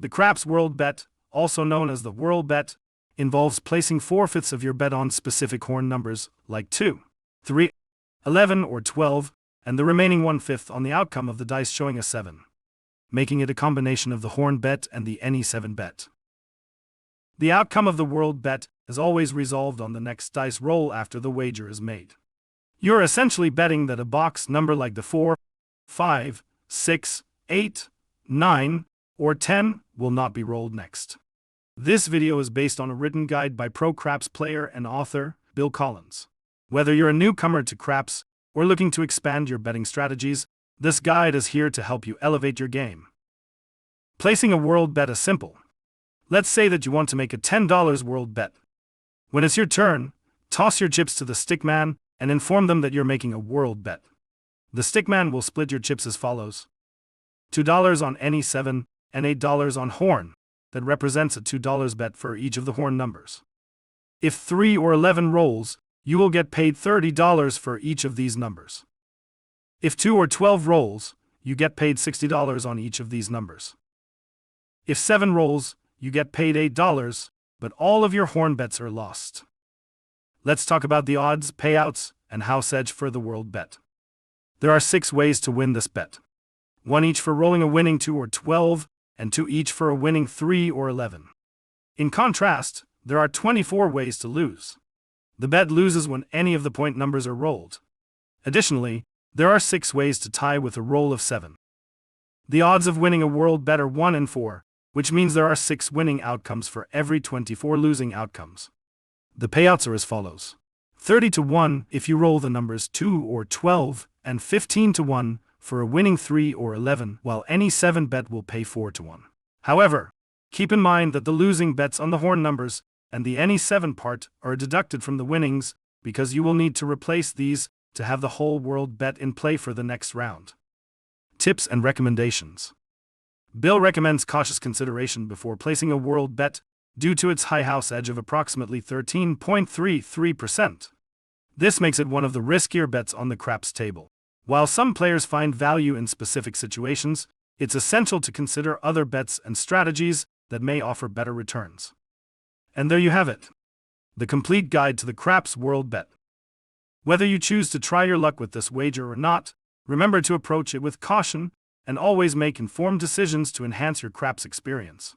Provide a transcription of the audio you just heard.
The Craps World Bet, also known as the World Bet, involves placing 4/5 of your bet on specific horn numbers like 2, 3, 11, or 12, and the remaining 1/5 on the outcome of the dice showing a 7, making it a combination of the horn bet and the any 7 bet. The outcome of the World Bet is always resolved on the next dice roll after the wager is made. You're essentially betting that a box number like the 4, 5, 6, 8, 9, or 10 will not be rolled next. This video is based on a written guide by pro craps player and author Bill Collins. Whether you're a newcomer to craps or looking to expand your betting strategies, this guide is here to help you elevate your game. Placing a world bet is simple. Let's say that you want to make a $10 world bet. When it's your turn, toss your chips to the stickman and inform them that you're making a world bet. The stickman will split your chips as follows: $2 on any 7 and $8 on horn. That represents a $2 bet for each of the horn numbers. If 3 or 11 rolls, you will get paid $30 for each of these numbers. If 2 or 12 rolls, you get paid $60 on each of these numbers. If 7 rolls, you get paid $8, but all of your horn bets are lost. Let's talk about the odds, payouts, and house edge for the world bet. There are 6 ways to win this bet. 1 each for rolling a winning 2 or 12, and 2 each for a winning 3 or 11. In contrast, there are 24 ways to lose. The bet loses when any of the point numbers are rolled. Additionally, there are 6 ways to tie with a roll of 7. The odds of winning a world bet are 1 in 4, which means there are 6 winning outcomes for every 24 losing outcomes. The payouts are as follows: 30 to 1 if you roll the numbers 2 or 12, and 15 to 1 for a winning 3 or 11, while any 7 bet will pay 4 to 1. However, keep in mind that the losing bets on the horn numbers and the any 7 part are deducted from the winnings, because you will need to replace these to have the whole world bet in play for the next round. Tips and recommendations. Bill recommends cautious consideration before placing a world bet due to its high house edge of approximately 13.33%. This makes it one of the riskier bets on the craps table. While some players find value in specific situations, it's essential to consider other bets and strategies that may offer better returns. And there you have it, the complete guide to the Craps World Bet. Whether you choose to try your luck with this wager or not, remember to approach it with caution and always make informed decisions to enhance your craps experience.